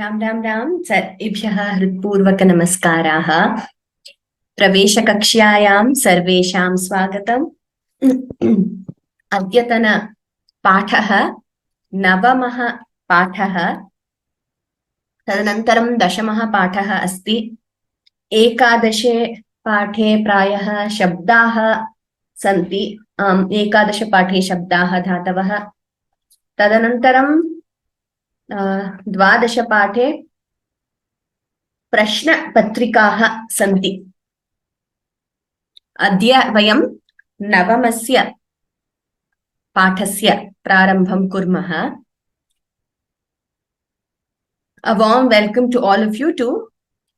राम राम राम सर्वेभ्यः हृत्पूर्वक नमस्काराः। प्रवेशकक्ष्यायां सर्वेषां स्वागतम्। अद्यतन पाठः नवमः पाठः, तदनन्तरं दशमः पाठः अस्ति। एकादशे पाठे प्रायः शब्दाः सन्ति। एकादशपाठे शब्दाः धातवः, तदनन्तरं द्वादशपाठे प्रश्नपत्रिकाः सन्ति। अद्य वयं नवमस्य पाठस्य प्रारम्भं कुर्मः। A warm welcome to all of you to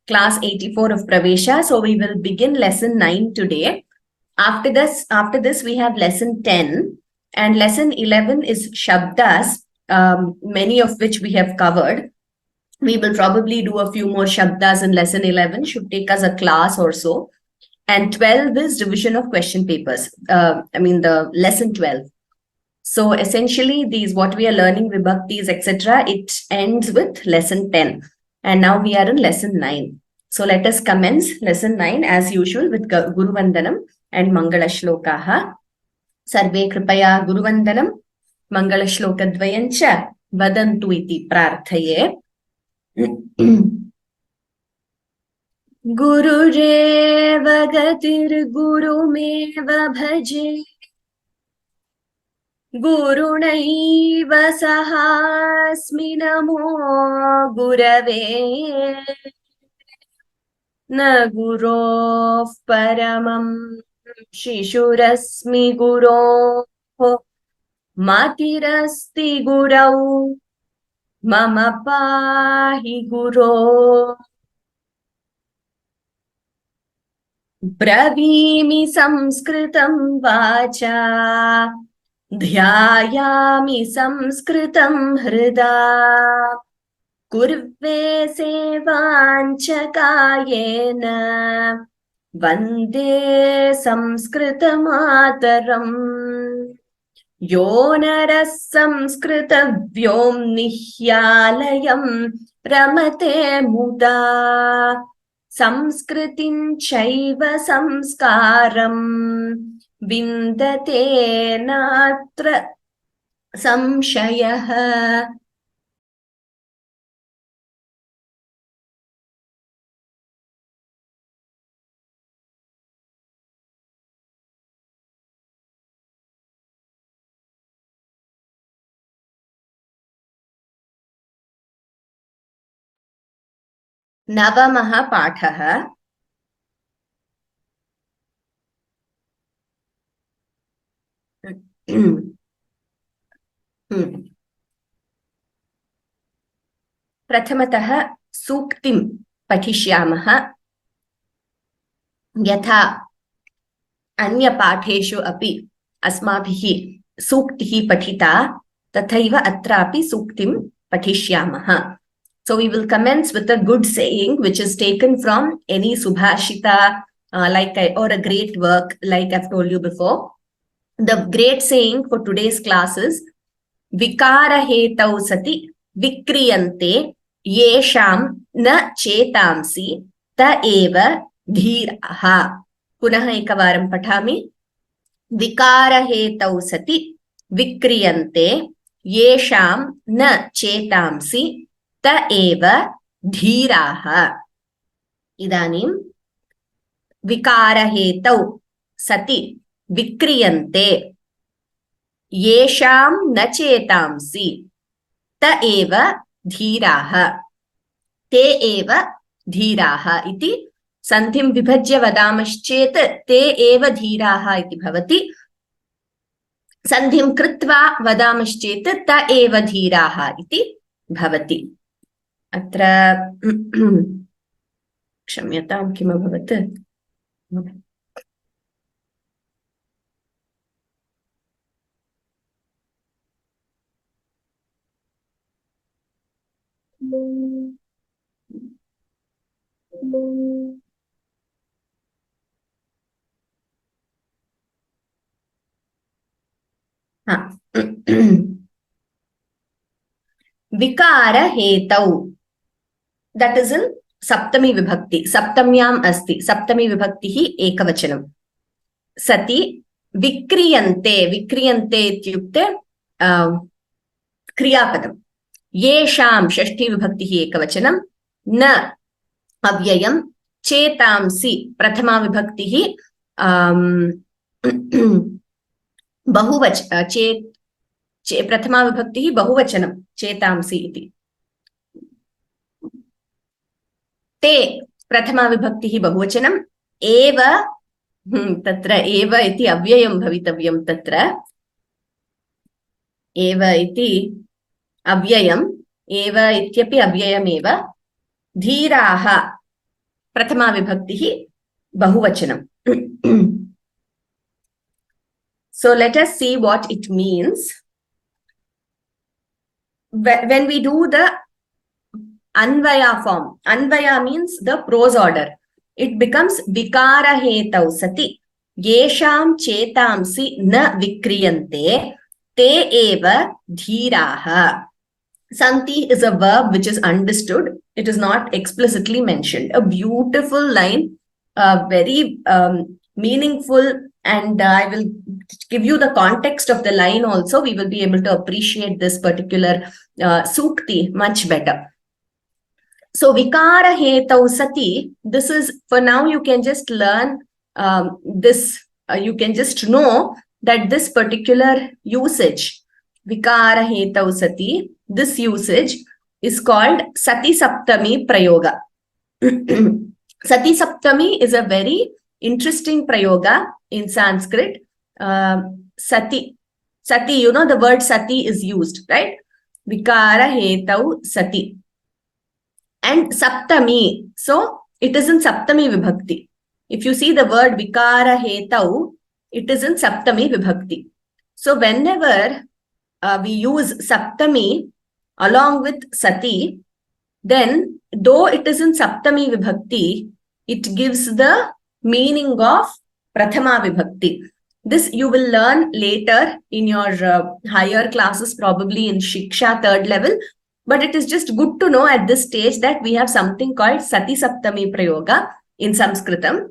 class 84 of Pravesha. So we will begin lesson 9 today. After this we have lesson 10, and lesson 11 is Shabdas, many of which we have covered. We will probably do a few more Shabdas in lesson 11, should take us a class or so. And 12 is revision of question papers. The lesson 12. So essentially these, what we are learning, vibhaktis, etc., it ends with lesson 10. And now we are in lesson 9. So let us commence lesson 9 as usual with Guru Vandanam and Mangala Shlokaha. Sarve Kripaya Guru Vandanam Mangala Shloka Dvayancha Vadantu iti prarthaye. Gurureva gatir gurumeva bhaje Gurunaiv sahasmi namo gurave na gurof paramam shishurasmi guroh matirasti gurau mama pahi guroh Bravimi samskritam vacha Dhyayami samskritam hrida Kurve sevancha kayena Vande samskrita mataram Yonaras samskrita vyomnihyalayam Ramate muda Samskritin chaiva samskaram Vindate natra samshayah. Navamah pathah. प्रथमतः सूक्तिं पठिष्यामः। यथा अन्यपाठेषु अपि अस्माभिः सूक्तिः पठिता, तथैव अत्रापि सूक्तिं पठिष्यामः. So we will commence with a good saying which is taken from any subhashita or a great work, like I've told you before. The great saying for today's class is Vikara hetau sati vikriyante yesham na chetamsi ta eva dhiraha. Punah ekavaram pathami. Vikara hetau sati vikriyante yesham na chetamsi ta eva dhiraha. Idanim vikara hetau sati vikriyante येषां न चेतांसि त एव धीराः ते एव धीराः इति सन्धिं विभज्य वदामश्चेत् ते एव धीराः इति भवति. सन्धिं कृत्वा वदामश्चेत् त एव धीराः इति भवति. अत्र क्षम्यतां, किमभवत्? विकार हेतौ that is in Saptami Vibhakti. Saptamyam asti. Saptami Vibhakti hi ekavachanam. Sati vikriyante. Vikriyante ityukte kriyapadam. Yesham Shashti Vibhakti hi ekavachanam. Na avyayam. Chetamsi Prathama Vibhakti hi प्रथमा विभक्ति बहुवचनं चेतांसि इति ते प्रथमा विभक्ति बहुवचनं एव तत्र एव इति अव्ययं भवितव्यं तत्र एव इति अव्ययम् एव इत्यपि अव्ययमेव धीराः प्रथमा विभक्ति बहुवचनं. So let us see what it means. When we do the Anvaya form, Anvaya means the prose order. It becomes Vikara hetau sati. Yesham chetamsi na vikriyante te eva dhiraha. Santi is a verb which is understood. It is not explicitly mentioned. A beautiful line, very meaningful, and I will give you the context of the line also. We will be able to appreciate this particular sukti much better. So vikara hetau sati, this is, for now you can just learn this, you can just know that this particular usage, vikara hetau sati, this usage is called Sati Saptami Prayoga. Sati Saptami is a very interesting prayoga in Sanskrit. Sati, you know the word sati is used, right? Vikara hetau sati. And Saptami, so it is in Saptami Vibhakti. If you see the word Vikara hetau, it is in Saptami Vibhakti. So whenever we use Saptami along with Sati, then though it is in Saptami Vibhakti, it gives the meaning of Prathama Vibhakti. This you will learn later in your higher classes, probably in Shiksha 3rd level. But it is just good to know at this stage that we have something called Sati Saptami Prayoga in Sanskritam,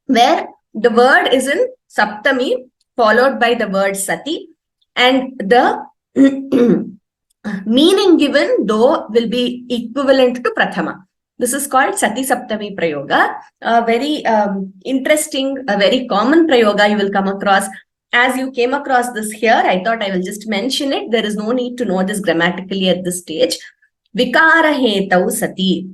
where the word is in Saptami followed by the word Sati, and the meaning given though will be equivalent to Prathama. This is called Sati Saptami Prayoga. A very interesting, a very common Prayoga you will come across. As you came across this here, I thought I will just mention it. There is no need to know this grammatically at this stage. Vikara hetau sati.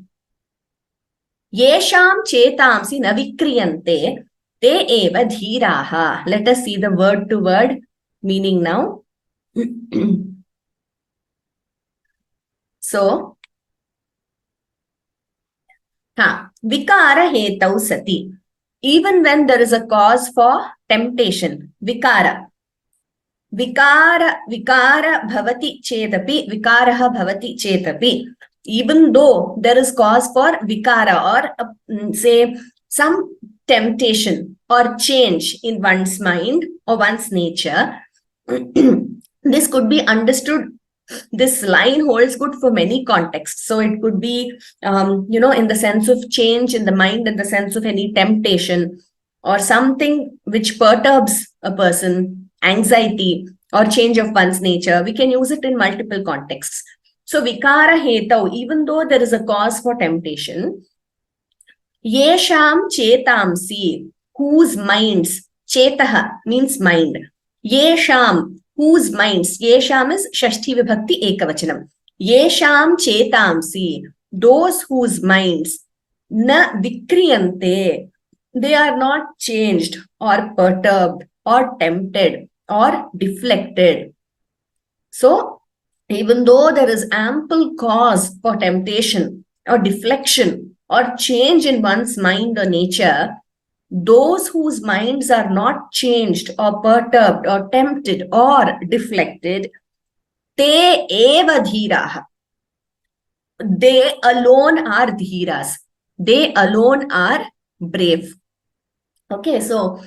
Yesham chetamsi na vikriyante te eva dhiraha. Let us see the word to word meaning now. So, vikara hetau sati. Even when there is a cause for temptation, vikara bhavati chedapi, vikaraha bhavati chetapi. Even though there is cause for vikara, or say some temptation or change in one's mind or one's nature, this could be understood. This line holds good for many contexts. So it could be, in the sense of change in the mind, in the sense of any temptation or something which perturbs a person, anxiety or change of one's nature. We can use it in multiple contexts. So vikara hetau, even though there is a cause for temptation, yesham chetamsi, whose minds, chetaha means mind, yesham, whose minds, yesham is Shashti Vibhakti Ekavachanam. Yesham chetamsi, those whose minds, na vikriyante, they are not changed or perturbed or tempted or deflected. So, even though there is ample cause for temptation or deflection or change in one's mind or nature, those whose minds are not changed or perturbed or tempted or deflected, te eva dhiraha. They alone are dhiras. They alone are brave. Okay, so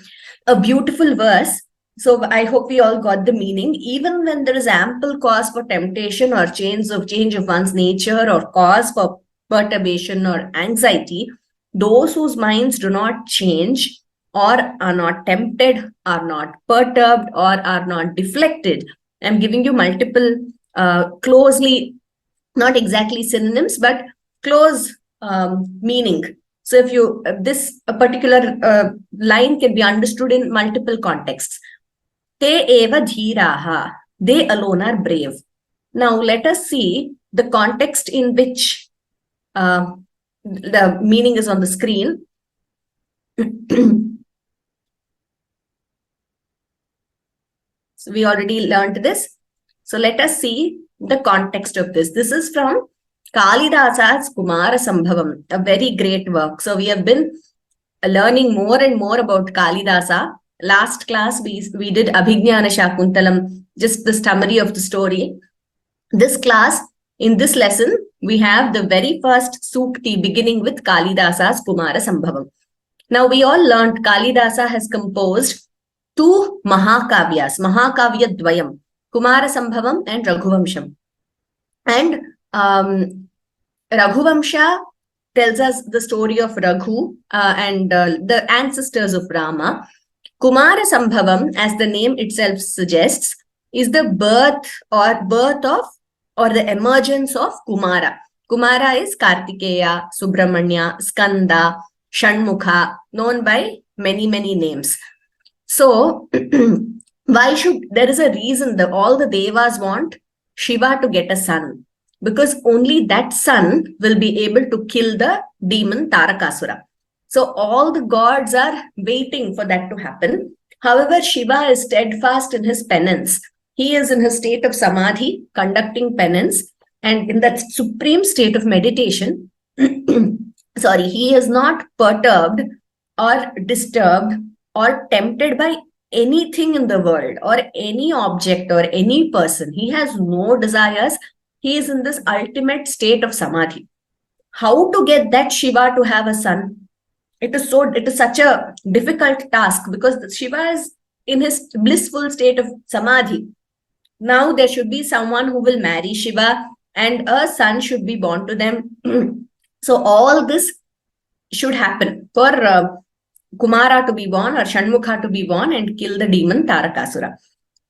a beautiful verse. So I hope we all got the meaning. Even when there is ample cause for temptation or change of one's nature or cause for perturbation or anxiety, those whose minds do not change or are not tempted, are not perturbed, or are not deflected. I'm giving you multiple closely, not exactly synonyms, but close meaning. So if you, this particular line can be understood in multiple contexts. Te eva dhiraha. They alone are brave. Now let us see the context in which the meaning is on the screen. So we already learned this. So let us see the context of this. This is from Kalidasa's Kumara Sambhavam, a very great work. So we have been learning more and more about Kalidasa. Last class, we did Abhignana Shakuntalam, just the summary of the story. This class, in this lesson, we have the very first Sukti beginning with Kalidasa's Kumara Sambhavam. Now, we all learned Kalidasa has composed two Mahakavyas, Mahakavya Dvayam, Kumara Sambhavam and Raghuvamsham. And Raghuvamsha tells us the story of Raghu and the ancestors of Rama. Kumara Sambhavam, as the name itself suggests, is the birth of or the emergence of Kumara. Kumara is Kartikeya, Subramanya, Skanda, Shanmukha, known by many, many names. So, there is a reason that all the Devas want Shiva to get a son, because only that son will be able to kill the demon Tarakasura. So all the gods are waiting for that to happen. However, Shiva is steadfast in his penance. He is in his state of samadhi, conducting penance, and in that supreme state of meditation, he is not perturbed or disturbed or tempted by anything in the world or any object or any person. He has no desires. He is in this ultimate state of samadhi. How to get that Shiva to have a son? It is such a difficult task, because Shiva is in his blissful state of samadhi. Now there should be someone who will marry Shiva and a son should be born to them. So all this should happen for Kumara to be born or Shanmukha to be born and kill the demon Tarakasura.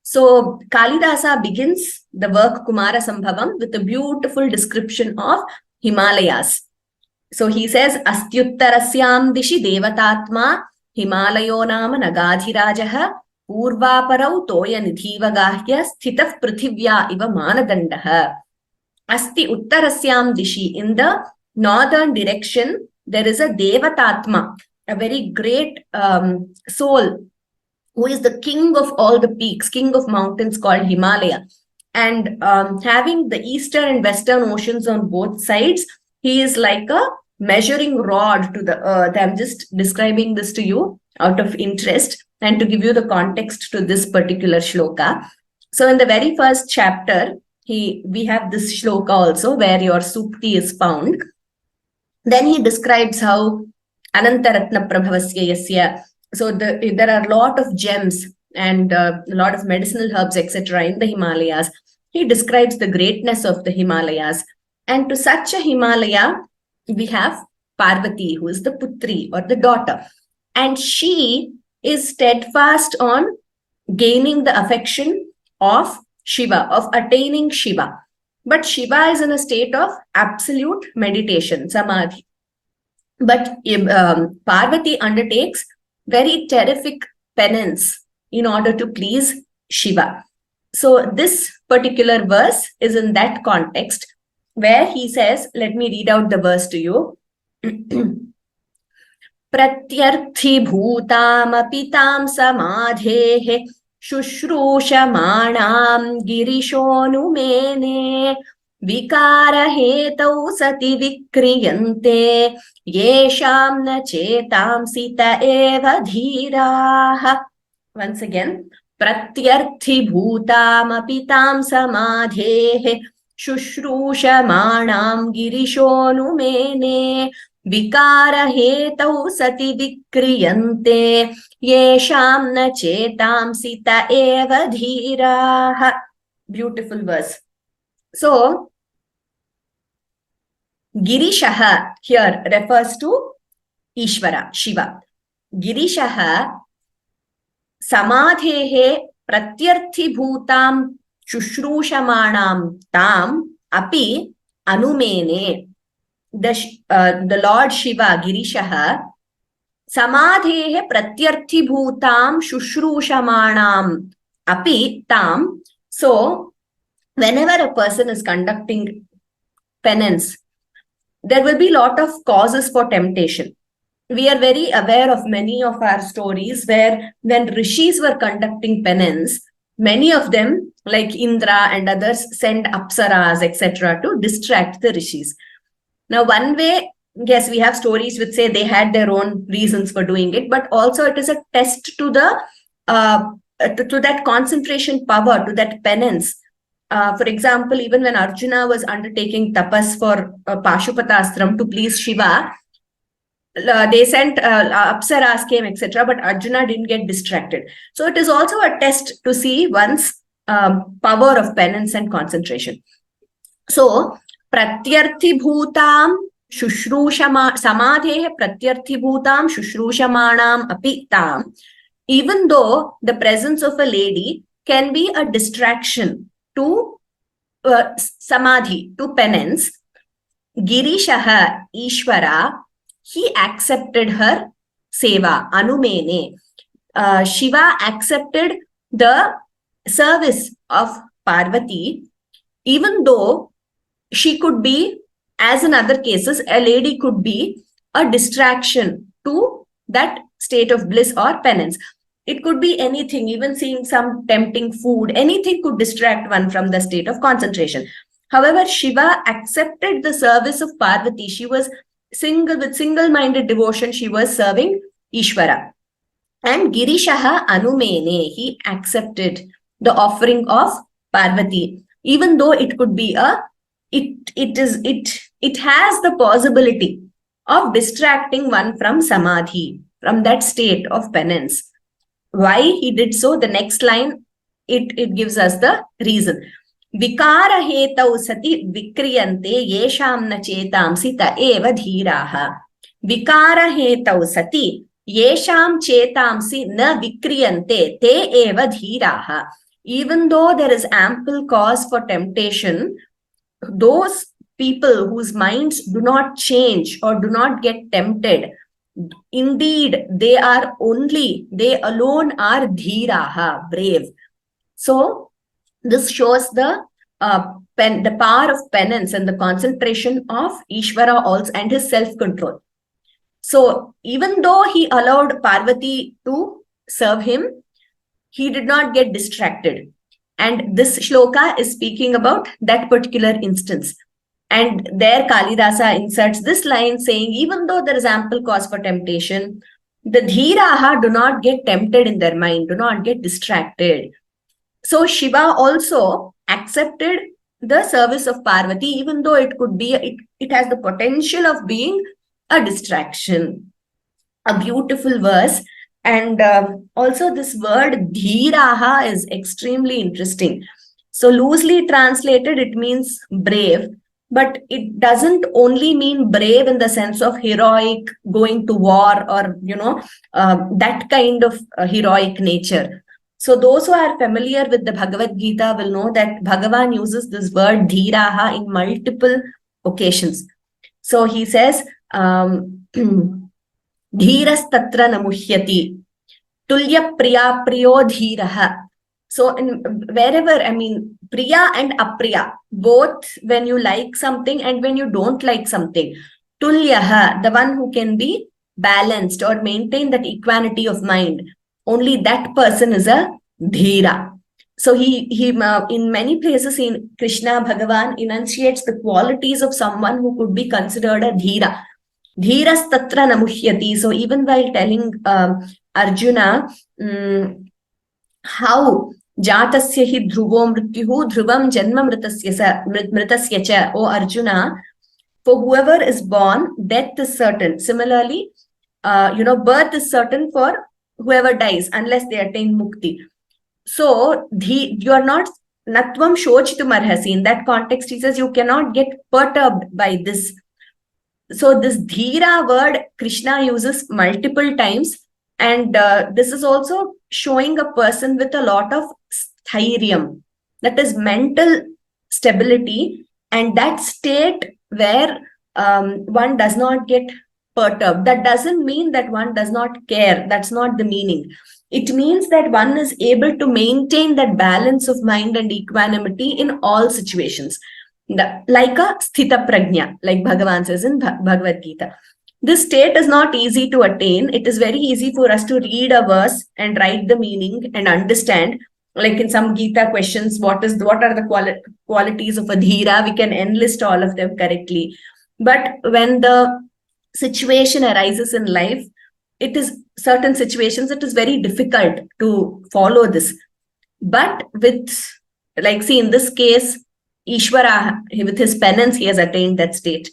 So Kalidasa begins the work Kumara Sambhavam with a beautiful description of Himalayas. So he says, Astyuttarasyam dishi devatatma Himalayo nama nagadhirajaha purvaparau toya nidhivagahya sthitah prithivya iva manadandaha. Asti uttarasyam dishi, in the northern direction, there is a devatatma, a very great soul, who is the king of all the peaks, king of mountains, called Himalaya. And having the eastern and western oceans on both sides, he is like a measuring rod to the earth. I'm just describing this to you out of interest and to give you the context to this particular shloka. So in the very first chapter, we have this shloka also where your sukti is found. Then he describes how Anantaratna Prabhavasya Yasya. So there are a lot of gems and a lot of medicinal herbs, etc. in the Himalayas. He describes the greatness of the Himalayas. And to such a Himalaya, we have Parvati, who is the Putri or the daughter. And she is steadfast on gaining the affection of Shiva, of attaining Shiva. But Shiva is in a state of absolute meditation, samadhi. But Parvati undertakes very terrific penance in order to please Shiva. So this particular verse is in that context where he says, let me read out the verse to you. Pratyarthi bhutam apitam samadhehe shushrushamanam girishonumene vikara hetau sati vikriyante yesham na chetam sita eva dhiraha. Once again, pratyarthi bhutam apitam samadhehe shushrushamanam girishonumene vikara hetau sati vikriyante yesham na chetam sita eva dhiraha. Beautiful verse. So Girishaha here refers to Ishvara, Shiva. Girishaha Samadhehe pratyarthibhutam shushrushamaanam tam api anumene. The Lord Shiva, Girishaha, Samadhehe pratyarthibhutam shushrushamaanam api tam. So, whenever a person is conducting penance, there will be a lot of causes for temptation. We are very aware of many of our stories where when rishis were conducting penance, many of them, like Indra and others, send apsaras, etc., to distract the rishis. Now, one way, yes, we have stories which say they had their own reasons for doing it, but also it is a test to the to that concentration power, to that penance. For example, even when Arjuna was undertaking tapas for Pashupatasram to please Shiva, they sent apsaras came, etc., but Arjuna didn't get distracted. So it is also a test to see one's power of penance and concentration. So pratyarthibhutam shushrushama samadhehe pratyarthibhutam shushrushamaanam api tam. Even though the presence of a lady can be a distraction to samadhi, to penance, Girishaha Ishvara, he accepted her seva, anumene. Shiva accepted the service of Parvati, even though she could be, as in other cases, a lady could be a distraction to that state of bliss or penance. It could be anything, even seeing some tempting food, anything could distract one from the state of concentration. However, Shiva accepted the service of Parvati. She was with single-minded devotion, she was serving Ishvara. And Girishaha Anumene, he accepted the offering of Parvati, even though it could be it has the possibility of distracting one from samadhi, from that state of penance. Why he did so? The next line, it gives us the reason. Vikara hetau sati vikriyante yesham na chetamsi ta eva dhiraha. Vikara hetau sati yesham chetamsi na vikriyante te eva dhiraha. Even though there is ample cause for temptation, those people whose minds do not change or do not get tempted, indeed, they alone are dhiraha, brave. So, this shows the power of penance and the concentration of Ishvara also and his self-control. So, even though he allowed Parvati to serve him, he did not get distracted. And this shloka is speaking about that particular instance. And there Kalidasa inserts this line saying, even though there is ample cause for temptation, the dhiraha do not get tempted in their mind, do not get distracted. So Shiva also accepted the service of Parvati, even though it could be, it has the potential of being a distraction. A beautiful verse. And also this word dhiraha is extremely interesting. So loosely translated, it means brave, but it doesn't only mean brave in the sense of heroic, going to war or, that kind of heroic nature. So those who are familiar with the Bhagavad Gita will know that Bhagavan uses this word dhiraha in multiple occasions. So he says, Dhiras tatra namuhyati, tulya priya priyo dhiraha. So wherever, priya and apriya, both when you like something and when you don't like something, tulyaha, the one who can be balanced or maintain that equanimity of mind, only that person is a dhira. So he in many places in Krishna, Bhagavan enunciates the qualities of someone who could be considered a dhira. Dhiras tatra namuhyati. So even while telling Arjuna how jatasya hi dhruvo mrityuhu dhruvam janma mritasya cha, O Arjuna, for whoever is born, death is certain. Similarly, birth is certain for whoever dies unless they attain mukti. So you are not natvam shochitum arhasi. In that context, he says you cannot get perturbed by this. So this dhira word Krishna uses multiple times, and this is also showing a person with a lot of sthiryam, that is mental stability, and that state where one does not get perturbed. That doesn't mean that one does not care. That's not the meaning. It means that one is able to maintain that balance of mind and equanimity in all situations. Like a sthita prajna, like Bhagavan says in Bhagavad Gita. This state is not easy to attain. It is very easy for us to read a verse and write the meaning and understand. Like in some Gita questions, what are the qualities of a dhira? We can enlist all of them correctly. But when the situation arises in life, it is certain situations, it is very difficult to follow this. But with, like, see, in this case, Ishvara, with his penance, he has attained that state.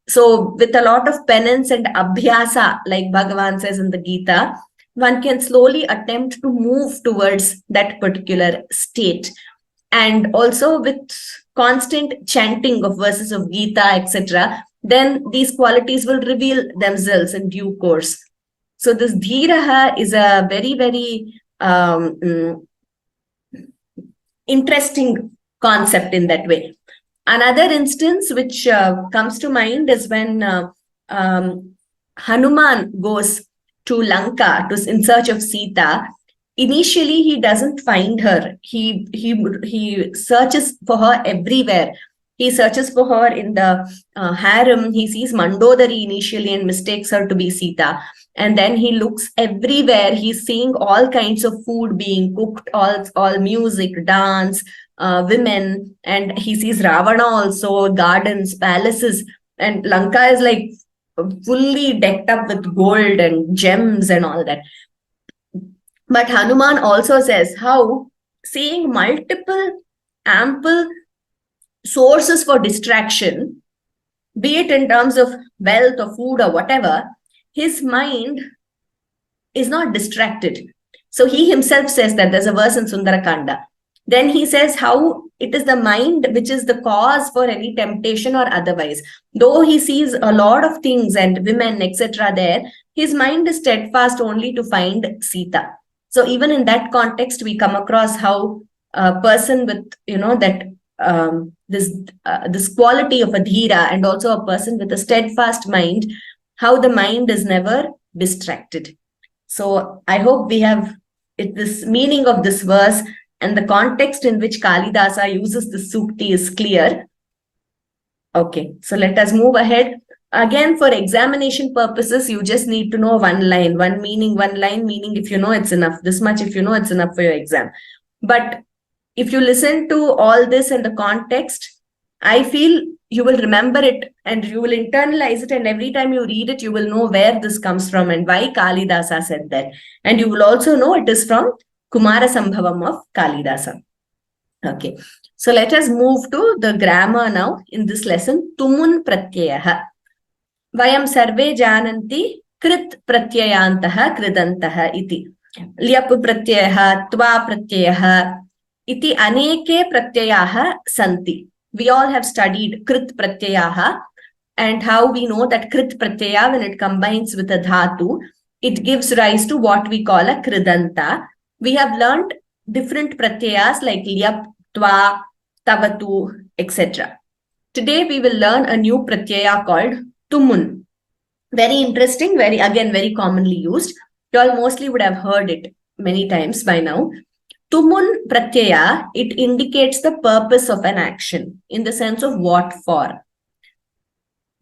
So with a lot of penance and abhyasa, like Bhagavan says in the Gita, one can slowly attempt to move towards that particular state. And also with constant chanting of verses of Gita, etc., then these qualities will reveal themselves in due course. So this dhiraha is a very, very interesting concept in that way. Another instance which comes to mind is when Hanuman goes to Lanka in search of Sita. Initially, he doesn't find her. He searches for her everywhere. He searches for her in the harem. He sees Mandodari initially and mistakes her to be Sita. And then he looks everywhere. He's seeing all kinds of food being cooked, all music, dance, women. And he sees Ravana also, gardens, palaces. And Lanka is like fully decked up with gold and gems and all that. But Hanuman also says how seeing multiple ample sources for distraction, be it in terms of wealth or food or whatever, his mind is not distracted. So he himself says that, there's a verse in Sundarakanda. Then he says how it is the mind which is the cause for any temptation or otherwise. Though he sees a lot of things and women, etc. there, his mind is steadfast only to find Sita. So even in that context, we come across how a person with, that this quality of a dhira, and also a person with a steadfast mind, how the mind is never distracted. So I hope we have this meaning of this verse, and the context in which Kalidasa uses this sukti is clear. Okay, so let us move ahead. Again, for examination purposes, you just need to know one line, one line meaning, if you know, it's enough. This much, if you know, it's enough for your exam. But if you listen to all this in the context, I feel you will remember it and you will internalize it. And every time you read it, you will know where this comes from and why Kalidasa said that. And you will also know it is from Kumara Sambhavam of Kalidasa. Okay, so let us move to the grammar now in this lesson. Tumun Pratyayaha. Vayam sarve jananti krit pratyayantah kridantah iti. Lyap pratyayah, tva pratyayah, iti aneke pratyayaha santi. We all have studied krit pratyayaha and how we know that krit pratyaya, when it combines with a dhatu, it gives rise to what we call a kridanta. We have learned different pratyayas like lyap, tva, tavatu, etc. Today we will learn a new pratyaya called tumun. Very interesting, very commonly used. You all mostly would have heard it many times by now. Tumun pratyaya, it indicates the purpose of an action in the sense of what for.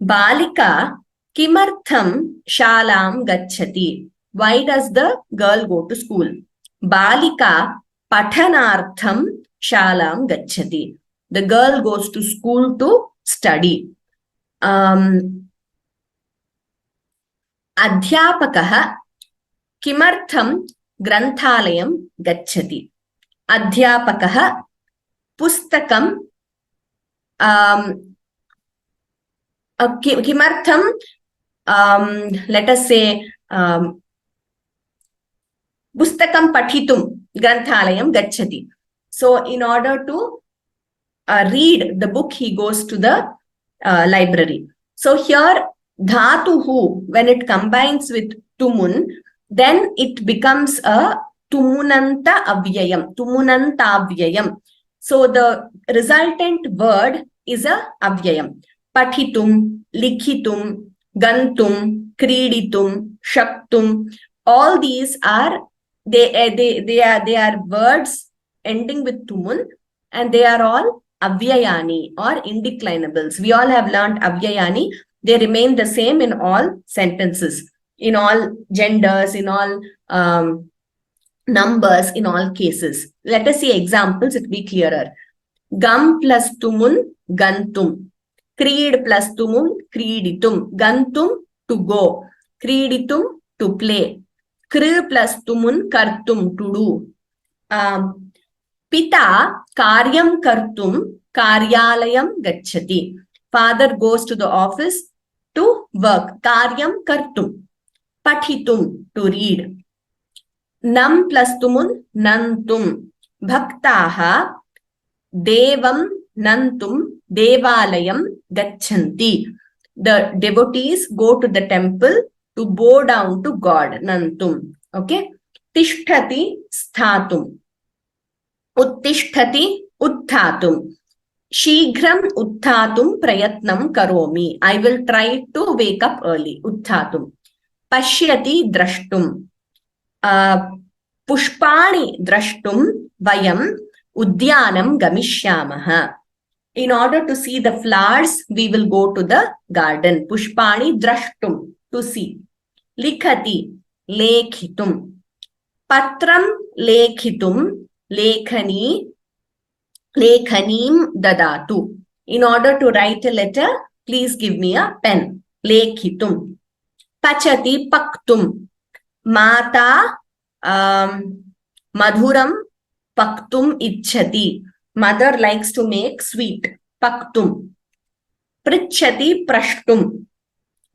Balika kimartham shalam gacchati. Why does the girl go to school? Balika pathanartham shalam gacchati. The girl goes to school to study. Adhyapakaha kimartham granthalayam gacchati. Adhyapakaha pustakam kimartham, let us say, pustakam pathitum granthalayam gacchati. So in order to read the book, he goes to the library. So here Dhatuhu, when it combines with tumun, then it becomes a tumunanta avyayam, tumunanta avyayam. So the resultant word is a avyayam. Pathitum, likhitum, gantum, kriditum, shaktum. All these are they are words ending with tumun, and they are all avyayani or indeclinables. We all have learned avyayani. They remain the same in all sentences, in all genders, in all numbers, in all cases. Let us see examples, it will be clearer. Gam plus tumun, gantum. Creed plus tumun, creeditum. Gantum, to go. Creeditum, to play. Kr plus tumun, kartum, to do. Pita karyam kartum karyalayam gacchati. Father goes to the office to work. Karyam kartum. Pathitum, to read. Nam plus tumun, nantum. Bhaktaha devam nantum devalayam gacchanti. The devotees go to the temple to bow down to God. Nantum. Okay. Tishtati sthatum. Uttishtati utthatum. Shighram utthatum prayatnam karomi. I will try to wake up early. Utthatum. Pashyati drashtum. Pushpani drashtum vayam udyanam gamishyamaha. In order to see the flowers, we will go to the garden. Pushpani drashtum, to see. Likhati, lekhitum. Patram lekhitum, lekhani, lekhanim dadatu. In order to write a letter, please give me a pen. Lekhitum. Pachati paktum. Mata madhuram paktum ichhati. Mother likes to make sweet. Paktum. Prichhati prashtum.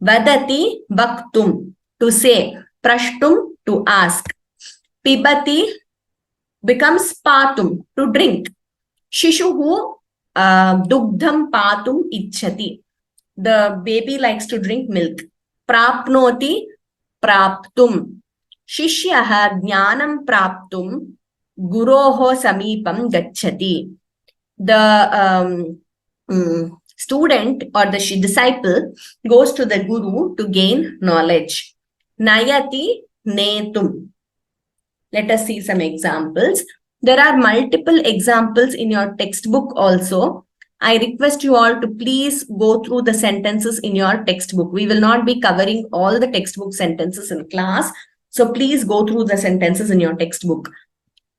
Vadati vaktum, to say. Prashtum, to ask. Pibati becomes patum, to drink. Shishuhu dugdham patum ichhati. The baby likes to drink milk. Prapnoti praptum. Shishyaha jnanam praptum guroho samipam gacchati. The student or the disciple goes to the guru to gain knowledge. Nayati netum. Let us see some examples. There are multiple examples in your textbook also. I request you all to please go through the sentences in your textbook. We will not be covering all the textbook sentences in class. So please go through the sentences in your textbook.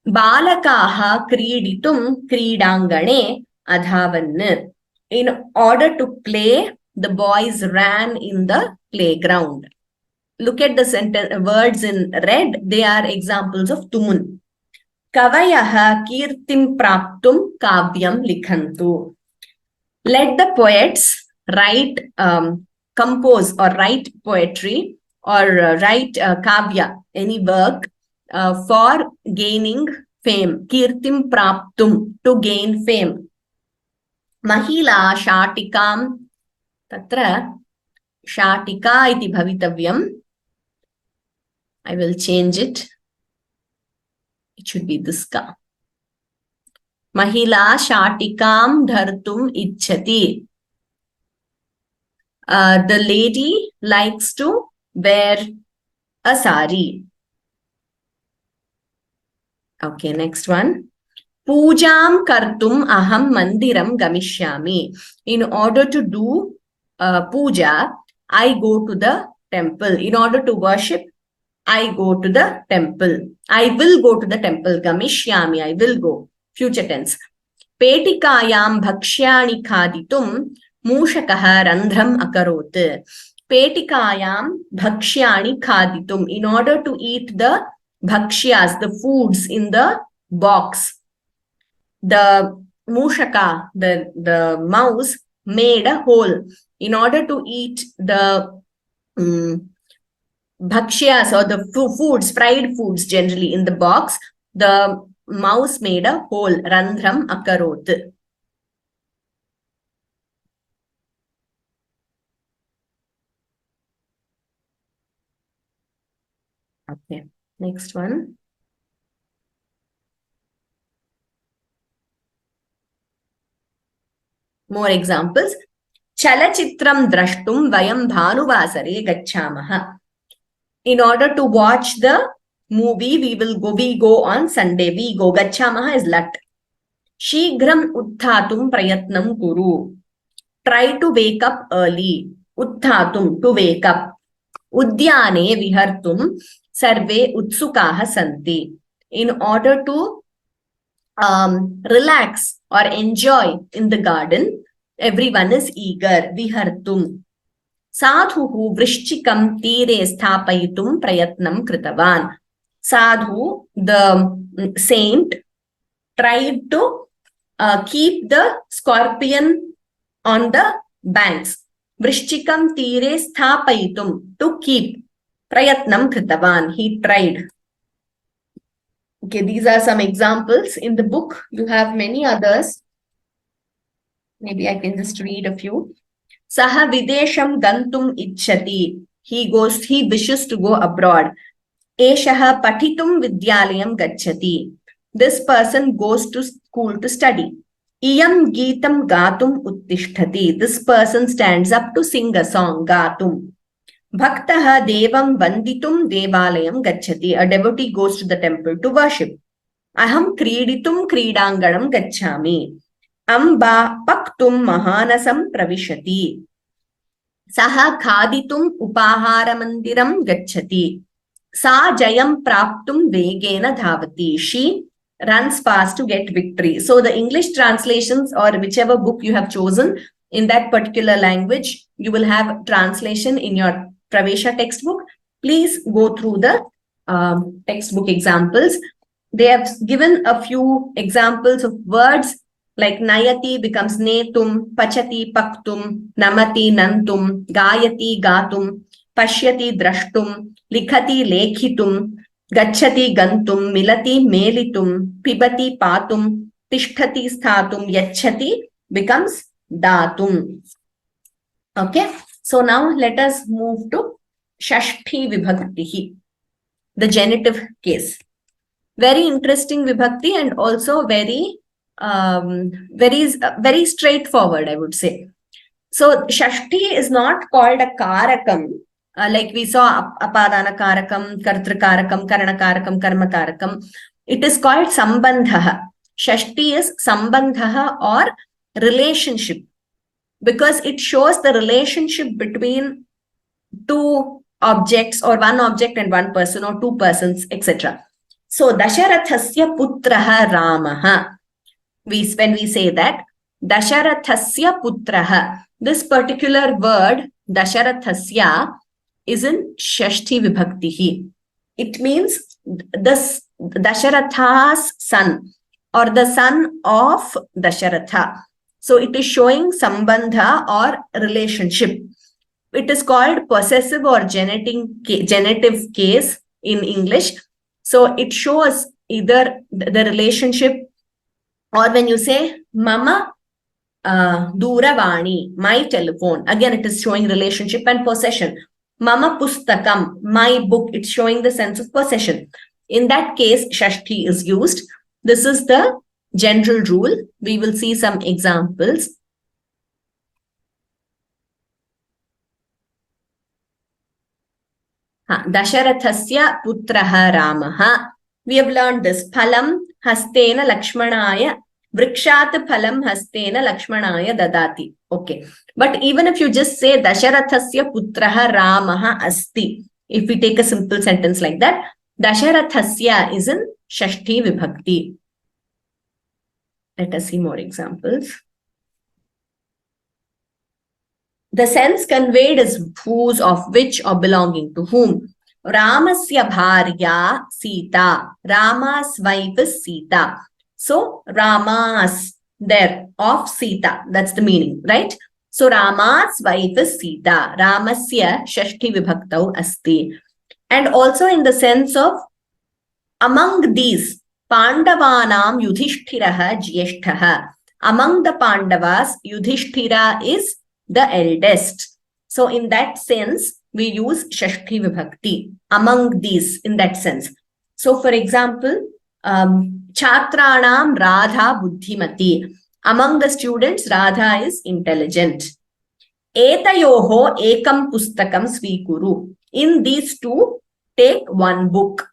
Balakaha kriditum kridangane adhavan. In order to play, the boys ran in the playground. Look at the sentence words in red. They are examples of tumun. Kavayaha kirtim praptum kavyam likhantu. Let the poets write, compose or write poetry or write kavya, any work for gaining fame. Kirtim praptum, to gain fame. Mahila shatikam, tatra shatika iti bhavitavyam. I will change it. It should be this ka. Mahila shatikam dhartum ichhati. The lady likes to wear a sari. Okay, next one. Pujam kartum aham mandiram gamishyami. In order to do puja, I go to the temple. In order to worship, I go to the temple. I will go to the temple. Gamishyami, I will go. Future tense. Petikayam bhakshyani khaditum mushakaha randhram akarot. Petikayam bhakshyani khaditum. In order to eat the bhakshyas, the foods in the box, the mushaka, the mouse, made a hole. In order to eat the bhakshyas or the foods, fried foods generally in the box, the mouse made a hole. Randhram akarot. Okay, next one. More examples. Chalachitram drashtum vayam bhanuvasare gacchamaha. In order to watch the movie, we go on Sunday. We go. Gacchamaha is lat. Shighram utthatum prayatnam kuru. Try to wake up early. Utthatum, to wake up. Udyane vihartum sarve utsukaha santi. In order to relax or enjoy in the garden, everyone is eager. Vihartum. Sadhuhu vrishchikam tire sthapayitum prayatnam kritavan. Sadhu, the saint, tried to keep the scorpion on the banks. Vrishchikam tire sthapayitum, to keep. Prayatnam kritavan, he tried. Okay, these are some examples. In the book, you have many others. Maybe I can just read a few. Saha videsham gantum ichchati. He wishes to go abroad. Eshaha patitum vidyalayam gacchati. This person goes to school to study. Iyam geetam gatum uttishtati. This person stands up to sing a song, gatum. Bhaktaha devam vanditum devalayam gacchati. A devotee goes to the temple to worship. Aham kriditum kridanganam gacchami. Amba paktum mahanasam pravishati. Saha khaditum upahara mandiram gacchati. Sa jayam praptum vegena dhavati. She runs fast to get victory. So the English translations, or whichever book you have chosen in that particular language, you will have translation in your Pravesha textbook. Please go through the textbook examples. They have given a few examples of words like Nayati becomes Netum, Pachati Paktum, Namati Nantum, Gayati Gatum, Pashyati Drashtum, Likhati Lekhitum, Gacchati Gantum, Milati Melitum, Pibati Patum, Tishtati Sthatum, Yachati becomes Datum. Okay, so now let us move to Shashti Vibhakti, the genitive case. Very interesting Vibhakti and also very straightforward, I would say. So Shashti is not called a karakam, like we saw apadana karakam, kartra karakam, karana karakam, karma karakam. It is called sambandha. Shashti is sambandha or relationship, because it shows the relationship between two objects or one object and one person or two persons, etc. So Dasharathasya putraha Ramaha. When we say that, Dasharathasya putraha, this particular word, Dasharathasya, is in Shashti Vibhaktihi. It means the Dasharatha's son, or the son of Dasharatha. So it is showing sambandha or relationship. It is called possessive or genitive case in English. So it shows either the relationship, or when you say Mama Duravani, my telephone, again it is showing relationship and possession. Mama Pustakam, my book, it's showing the sense of possession. In that case, Shashti is used. This is the general rule. We will see some examples. Dasharathasya putraha Ramaha. We have learned this. Phalam hastena lakshmanaya vrikshat phalam hastena lakshmanaya dadati. Okay. But even if you just say Dasharathasya putraha Ramaha asti, if we take a simple sentence like that, Dasharathasya is in Shashti Vibhakti. Let us see more examples. The sense conveyed is whose, of which, or belonging to whom. Ramasya bharya Sita. Rama's wife is Sita. So Rama's, there, of Sita. That's the meaning, right? So Rama's wife is Sita. Ramasya Shashti Vibhaktau asti. And also in the sense of among these, Pandavanam Yudhishthiraha Jyeshthaha. Among the Pandavas, Yudhishthira is the eldest. So in that sense, we use Shashti Vibhakti. Among these, in that sense. So, for example, Chhatranam Radha Buddhimati. Among the students, Radha is intelligent. Etayoho ekam pustakam svikuru. In these two, take one book.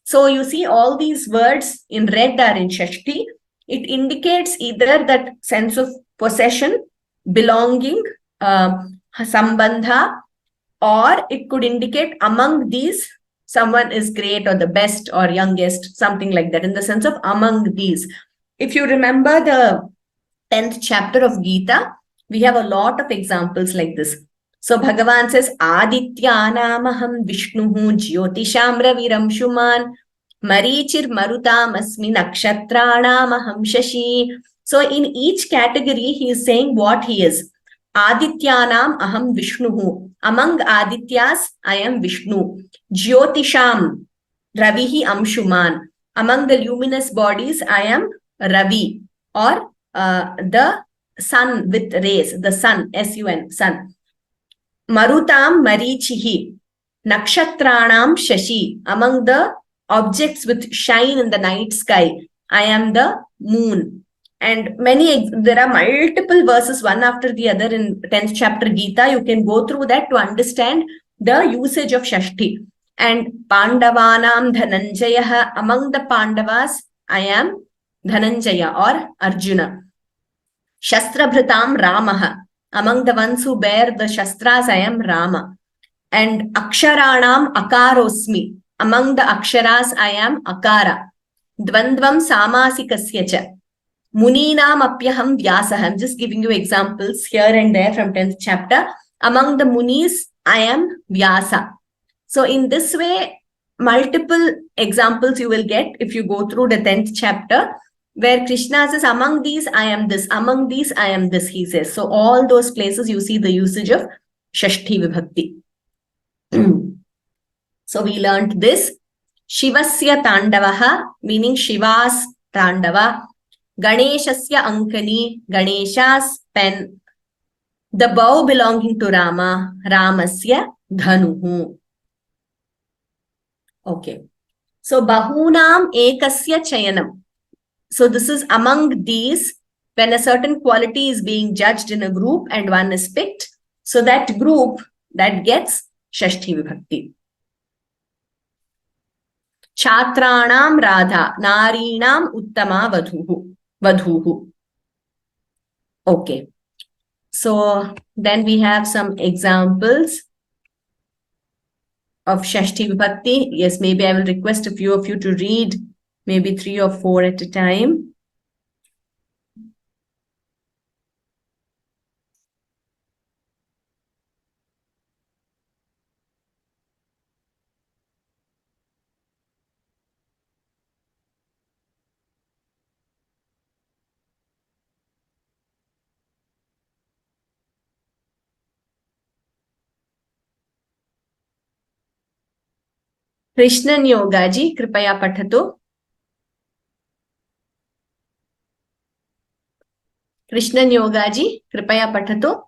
So you see all these words in red are in Shashti. It indicates either that sense of possession, belonging, sambandha, or it could indicate among these someone is great or the best or youngest, something like that, in the sense of among these. If you remember the 10th chapter of Gita, we have a lot of examples like this. So Bhagavan says, Adityanamaham Vishnuhu Jyotisham Raviram Shuman Marichir Marutam Asmi Nakshatranamaham Shashi. So in each category, he is saying what he is. Adityanam Aham Vishnuhu. Among Adityas, I am Vishnu. Jyotisham Ravihi Amshuman. Among the luminous bodies, I am Ravi, or the sun with rays, the sun, S-U-N, sun. Marutam Marichihi, Nakshatranam Shashi. Among the objects with shine in the night sky, I am the moon. And there are multiple verses, one after the other in 10th chapter Gita. You can go through that to understand the usage of Shashti. And Pandavanam Dhananjaya, among the Pandavas, I am Dhananjaya or Arjuna. Shastrabhritam Ramaha, among the ones who bear the Shastras, I am Rama. And Aksharanam Akarosmi, among the Aksharas, I am Akara. Dvandvam Samasikasyacha. Muninam Apyaham Vyasah. I'm just giving you examples here and there from 10th chapter. Among the Munis, I am Vyasa. So in this way, multiple examples you will get if you go through the 10th chapter, where Krishna says, among these, I am this. Among these, I am this, he says. So all those places you see the usage of Shashti Vibhakti. So we learned this. Shivasya Tandavaha, meaning Shiva's Tandava. Ganeshasya Ankani, Ganesha's pen. The bow belonging to Rama, Ramasya Dhanuhu. Okay. So Bahunam Ekasya Chayanam. So this is among these, when a certain quality is being judged in a group and one is picked. So that group, that gets Shashti Vibhakti. Chhatranam Radha, Narinam Uttama Vadhuhu. Okay. So then we have some examples of Shashti Vibhakti. Yes, maybe I will request a few of you to read maybe 3 or 4 at a time. Krishnan Yogaji, Kripaya Pathato. Krishnan Yogaji, Kripaya Pathato.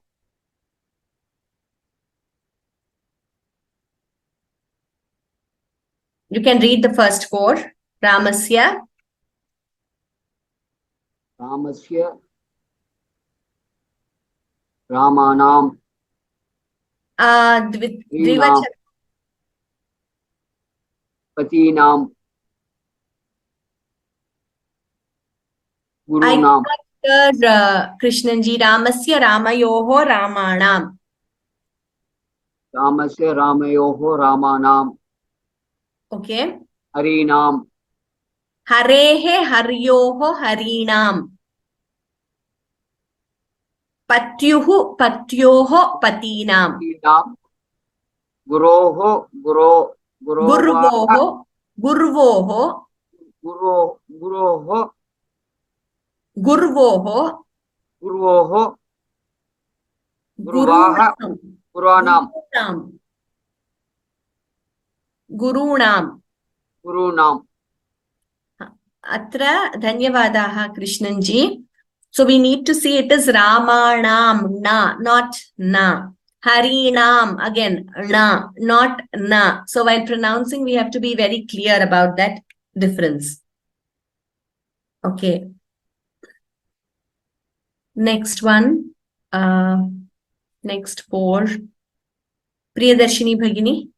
You can read the first 4. Ramasya. Ramasya. Ramanam. Dvivachan. Patinam. Gurunam. I got Krishnanji. Ramasya Ramayoho Ramanam. Ramasya Ramayoho Ramanam. Okay. Harinam. Harehe Haryoho Harinam. Patyuhu Patyoho Patinam. Guroho Gurvoho Gurvoho Guroho Gurvoho Guruvaha Guranam Gurunam. Atra Dhanyavadaha Krishnanji. So we need to see it as Ramanam, na, not na. Harinam. Again, na, not na. So while pronouncing, we have to be very clear about that difference. Okay. Next one. Next 4. Priyadarshini Bhagini.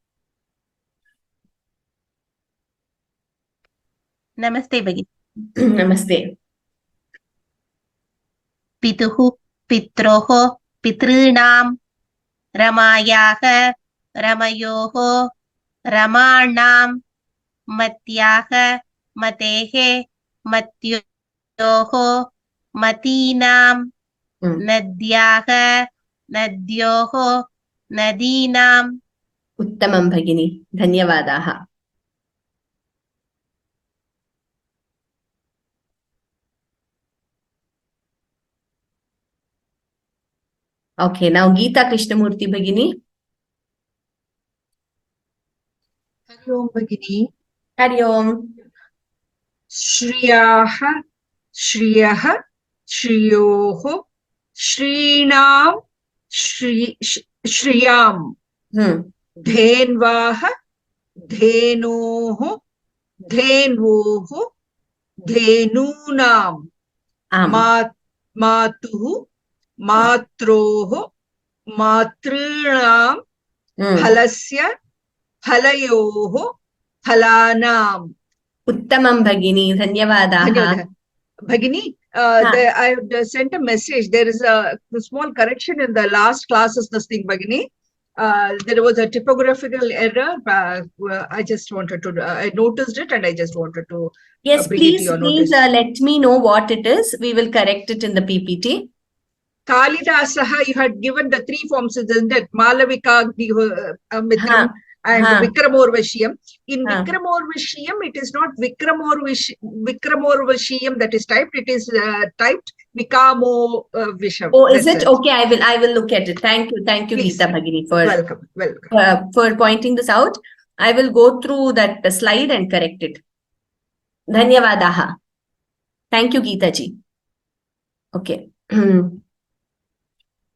नमस्ते भगिनी. Namaste. पितुः पित्रोः पितॄणां रमायाः रमयोः रमाणां मत्याः मतेः मत्योः मतीनां नद्याः नद्योः नदीनां. Uttamam Bhagini. Dhanyavadaha. Okay, now Geeta Krishnamurthy Bhagini. Hari Om Bhagini. Hari Om. Shriyaah, Shriyah, Shriyoh, Shrinam, Shriyam. Dhenvah, Dhenoh, Dhenvoh, Dhenunam. Matuh, Matroh, Matrinam. Phalasya, Phalayoh, Phalanam. Uttamam Bhagini. Dhanyavadaha. Bhagini, I sent a message. There is a small correction in the last classes, this thing, Bhagini. There was a typographical error. I just wanted to, I noticed it and I just wanted to Yes, bring it to please your notice. let me know what it is. We will correct it in the PPT. Kalidasaha, you had given the 3 forms, isn't it? Malavika, Mitram, and Vikramorvashiyam. In Vikramorvashiyam, it is not Vikramorvashiyam that is typed. It is typed Vikamo Visham. Oh, is it? Okay, I will look at it. Thank you, Please. Geeta Bhagini, Welcome. For pointing this out. I will go through that slide and correct it. Dhanyavadaha. Thank you, Geeta ji. Okay.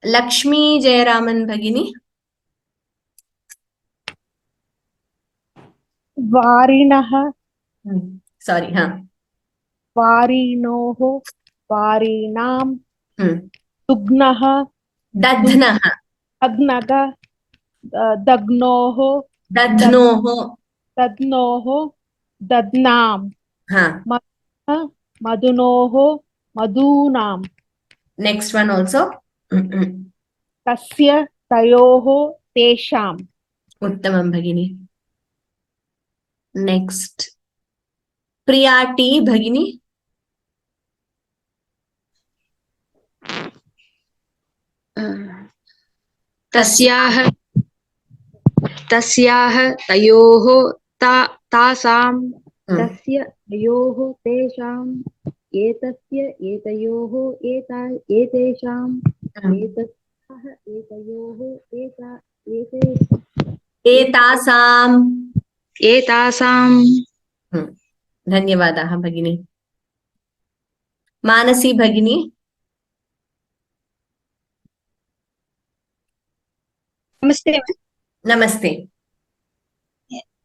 Lakshmi Jayaraman Bhagini. Varinaha. Sorry, Varinoho, Varinam. Tugnaha. Dadhnaha. Dagnaga. Dagnoho. Dadhnoho. Dadnoho. Dadnam. Madunoho. Madunam. Next one also. Tasya tayoho tesham. Uttamam Bhagini. Next. Priyati Bhagini. तस्याः तयोः तासां तस्य तयोः तेषां एतस्य एतयोः एतेषां एतस्याः एतयोः एतासां. धन्यवादाः भगिनी. मानसी भगिनी. नमस्ते. नमस्ते.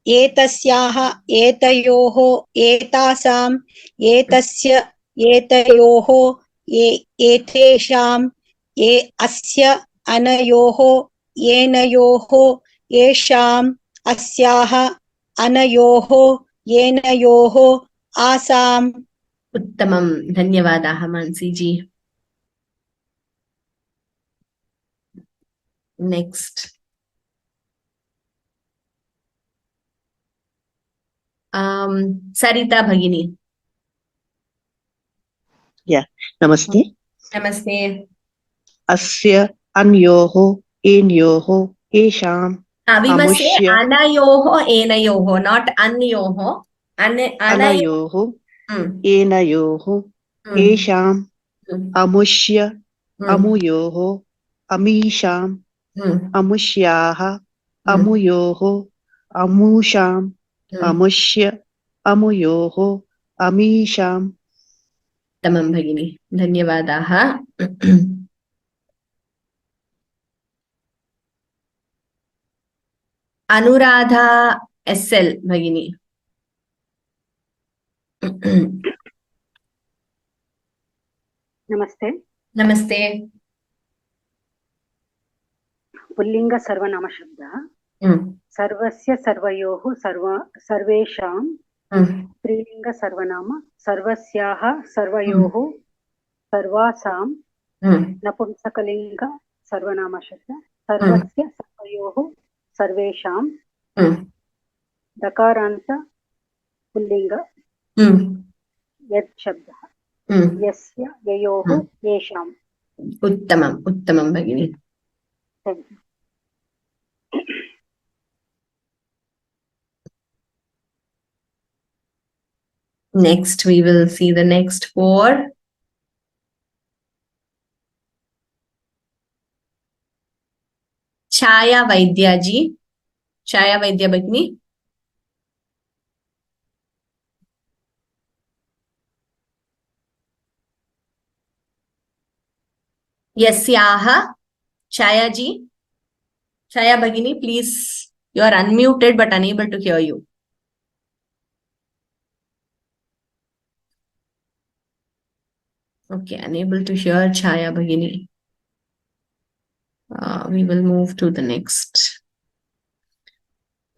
एतस्याः एतयोः एतासां एतस्य एतयोः एतेषां अस्य अनयोः येनयोः येषाम् अस्याः अनयोः येनयोः आसाम्. उत्तमं. धन्यवादाः मानसी जी. नेक्स्ट. सरिता भगिनी. नमस्ते. नमस्ते. अस्य अन्योः एनयोः येषाम्. We must say anayoho enayoho, not anyoho. अनयोः एनयोः येषाम् अमुष्य अमुयोः अमीषाम् अमुष्याः अमुयोः अमूषाम् अमुष्य अमुयोः अमीषाम्. उत्तमं भगिनी. धन्यवादाः. Anuradha SL Bhagini. नमस्ते. Namaste. पुल्लिंग सर्वनाम शब्दः सर्वस्य सर्वयोः सर्वेषां स्त्रीलिंग सर्वनाम सर्वस्याः सर्वयोः सर्वासां नपुंसकलिंग सर्वनाम शब्द सर्वस्य सर्वयोः सर्वेषां दकारान्त पुल्लिंग यत् शब्दः यस्य ययोः येषाम्. उत्तमम् उत्तमं भगिनी. Next, we will see the next 4. Chaya Vaidya ji. Chaya Vaidya Bhagini. Yasyaha. Chaya ji. Chaya Bhagini, please. You are unmuted but unable to hear you. Okay, unable to hear Chaya Bhagini. We will move to the next.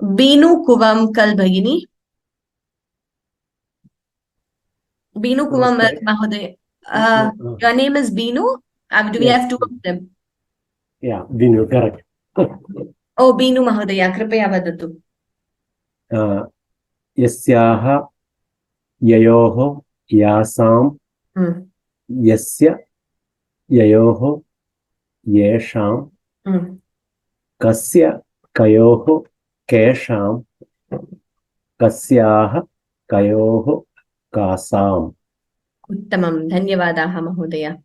Binu Kuvamkal Bhagini. Binu Kuvamkal Mahoday. Your name is Binu? Do we have 2 of them? Yeah, Binu, correct. Oh, Binu Mahodaya, Kripaya Vadatu. Yasyaha yayoho yasam yasya yayoho yesham kasya kayoho kesham kasyaha kayoho kasam. Uttamam. Dhanyavadaha Mahodaya.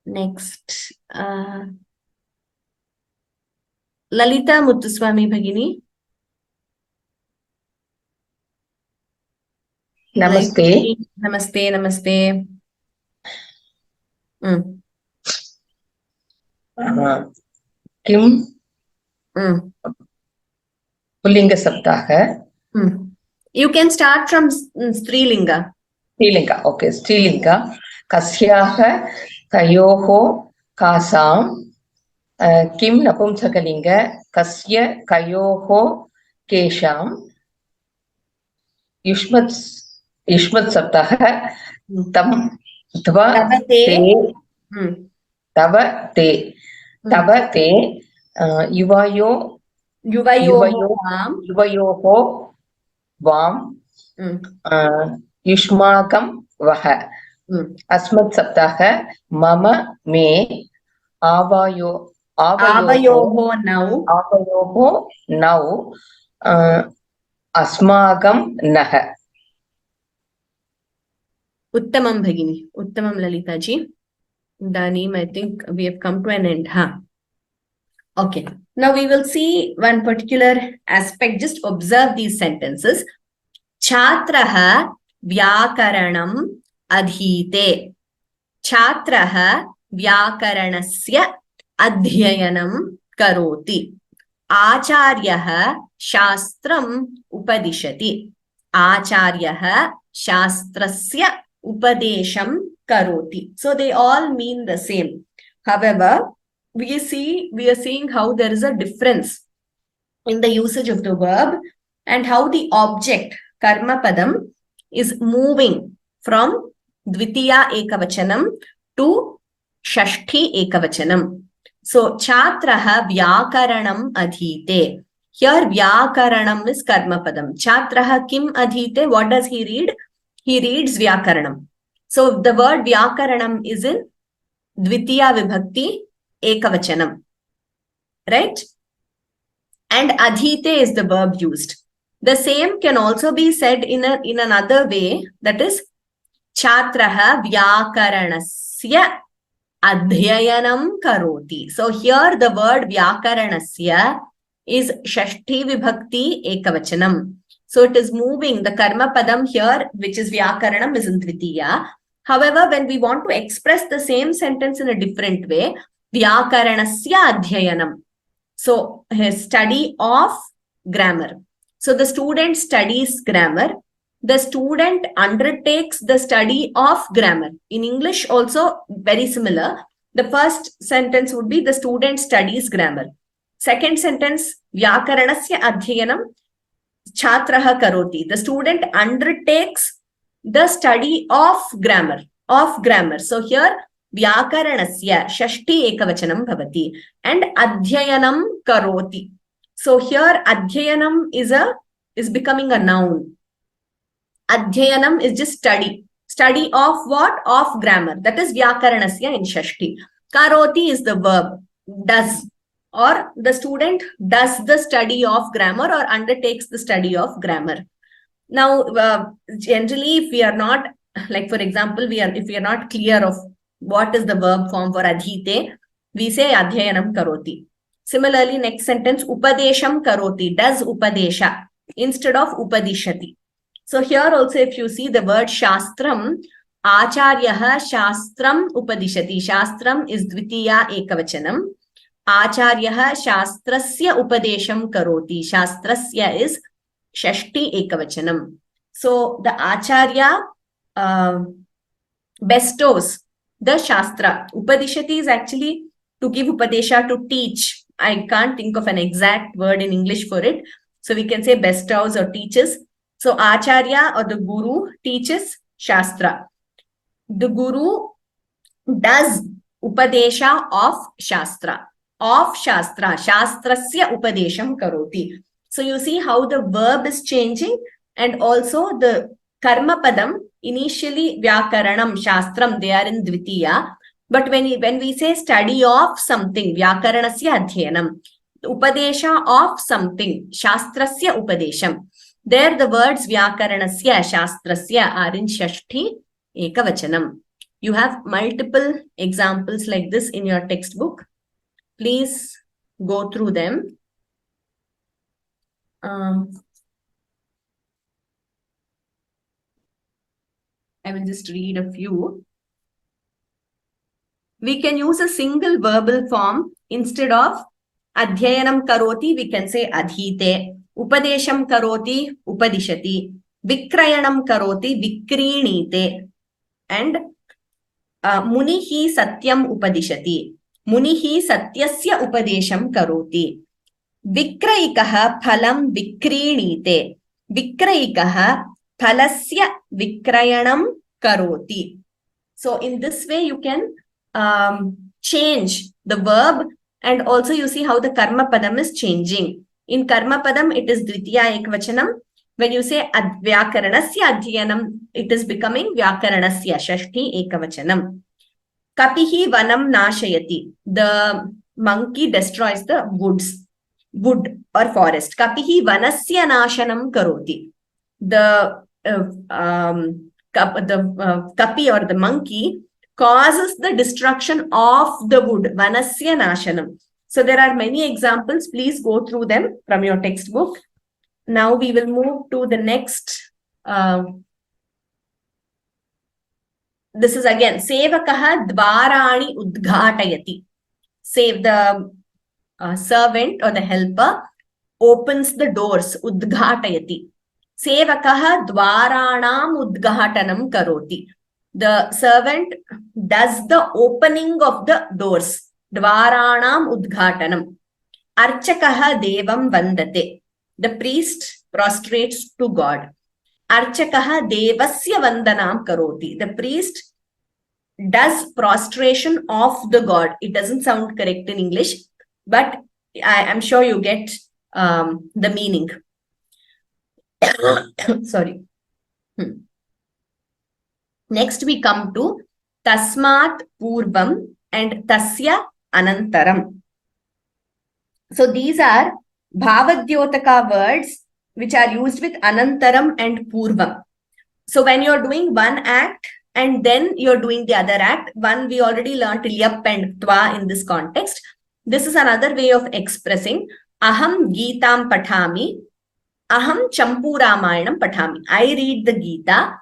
Next. Lalita Muthuswami Bhagini. Namaste. Namaste, namaste. Kim Pullinga Saptaha. You can start from Strilinga. Strilinga, okay. Strilinga. Kasyaha kayoho kasam. Kim Napumsakalinga. Kasya kayoho kesham. Yushmat Saptaha. Tam Tva te. Tava te. Tava te. Yuvayoho Vam Yushmakam Vaha. Asmat Saptaha Mama Me Avayoho Now Asmagam Naha. Uttamam Bhagini. Uttamam Lalita ji. The name, I think we have come to an end. Okay. Now we will see one particular aspect. Just observe these sentences. Chhatraha vyakaranam adhite. Chhatraha vyakaranasya adhyayanam karoti. Acharyaha shastram upadishati. Acharyaha shastrasya upadesham karoti. So they all mean the same. However, we are seeing how there is a difference in the usage of the verb and how the object karma padam is moving from dvitiya ekavachanam to shashti ekavachanam. So chatraha vyakaranam adhite. Here vyakaranam is karma padam. Chatraha kim adhite? What does he read? He reads vyakaranam. So the word vyakaranam is in dvitiya vibhakti ekavachanam, right? And adhite is the verb used. The same can also be said in another way, that is chatraha vyakaranasya adhyayanam karoti. So here the word vyakaranasya is shashti vibhakti ekavachanam. So it is moving. The karma padam here, which is vyakaranam, is in dvitiya. However, when we want to express the same sentence in a different way, Vyakaranasya adhyayanam. So, study of grammar. So, the student studies grammar. The student undertakes the study of grammar. In English also very similar. The first sentence would be the student studies grammar. Second sentence, Vyakaranasya adhyayanam Chhatraha karoti. The student undertakes the study of grammar. So here Vyakaranasya Shashti Ekavachanam Bhavati and Adhyayanam Karoti. So here Adhyayanam is becoming a noun. Adhyayanam is just study. Study of what? Of grammar. That is Vyakaranasya in Shashti. Karoti is the verb. Does. Or the student does the study of grammar or undertakes the study of grammar. Now, generally, if we are not, like for example, if we are not clear of what is the verb form for adhite, we say adhyayanam karoti. Similarly, next sentence, upadesham karoti, does upadesha instead of upadishati. So here also, if you see the word shastram, acharyaha shastram upadishati. Shastram is dvitiya ekavachanam. Acharyaha shastrasya upadesham karoti. Shastrasya is shashti ekavachanam. So the acharya bestows the shastra. Upadishati is actually to give upadesha, to teach. I can't think of an exact word in English for it. So we can say bestows or teaches. So acharya or the guru teaches shastra. The guru does upadesha of shastra. Of shastra, shastrasya upadesham karoti. So you see how the verb is changing, and also the karma padam, initially vyakaranam, shastram, they are in dvitiya. But when we say study of something, vyakaranasya adhyanam, upadesha of something, shastrasya upadesham. There the words vyakaranasya, shastrasya are in shashti ekavachanam. You have multiple examples like this in your textbook. Please go through them. I will just read a few. We can use a single verbal form instead of adhyayanam karoti. We can say adhite. Upadesham karoti, upadishati. Vikrayanam karoti, vikrinite. And munihi satyam upadishati. Munihi satyasya upadesham karoti. Vikrayikaha phalam vikrinite. Vikrayikaha phalasya vikrayanam karoti. So in this way you can change the verb, and also you see how the karma padam is changing. In karma padam it is dvitiya ekvachanam. When you say vyakaranasya adhyanam, it is becoming vyakaranasya shashti ekavachanam. Kapihi vanam nashayati. The monkey destroys the wood or forest. Kapihi vanasya nashanam karoti. The kapi or the monkey causes the destruction of the wood. Vanasya nashanam. So there are many examples. Please go through them from your textbook. Now we will move to the next. This is again sevakaha dvarani udghatayati. Save the servant or the helper opens the doors. Udghatayati. Sevakaha dvaranam udghatanam karoti. The servant does the opening of the doors. Dvaranam udghatanam. Archakaha devam vandate. The priest prostrates to God. Archakaha devasya vandanam karoti. The priest does prostration of the god. It doesn't sound correct in English, but I am sure you get the meaning. Sorry. Next we come to tasmat purvam and tasya anantaram. So these are bhavadyotaka words which are used with anantaram and purvam. So when you're doing one act and then you're doing the other act, one we already learned lyap and tva in this context. This is another way of expressing aham Geetam pathami, aham Champu Ramayanam pathami. I read the Gita.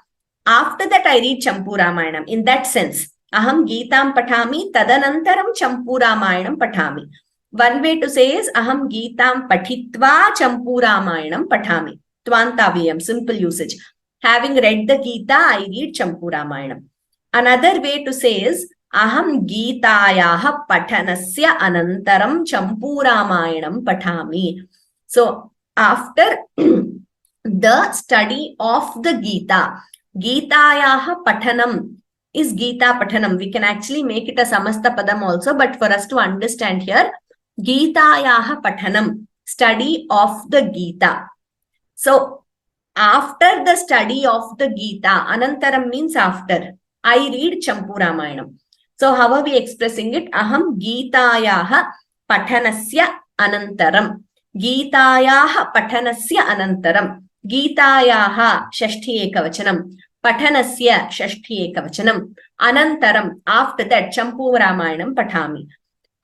After that I read Champu Ramayanam. In that sense, aham Geetam Patami, Tadanantaram Champuramayanam Patami. One way to say is aham Geetam Patitva Champuramayanam Patami. Tvantaviyam, simple usage. Having read the Gita, I read Champuramayanam. Another way to say is aham Geetayaha Patanasya Anantaram Champuramayanam Patami. So after the study of the Gita, Geetayaha Patanam is Gita Patanam. We can actually make it a Samasta Padam also, but for us to understand here, Geetayaha Patanam, study of the Gita. So after the study of the Gita, Anantaram means after, I read Champuramayanam. So how are we expressing it? Aham Geetayaha Patanasya Anantaram. Geetayaha Patanasya Anantaram. Geetayaha Shashti Ekavachanam. Patanasya Shashti Ekavachanam. Anantaram, after that, Champuramayanam Patami.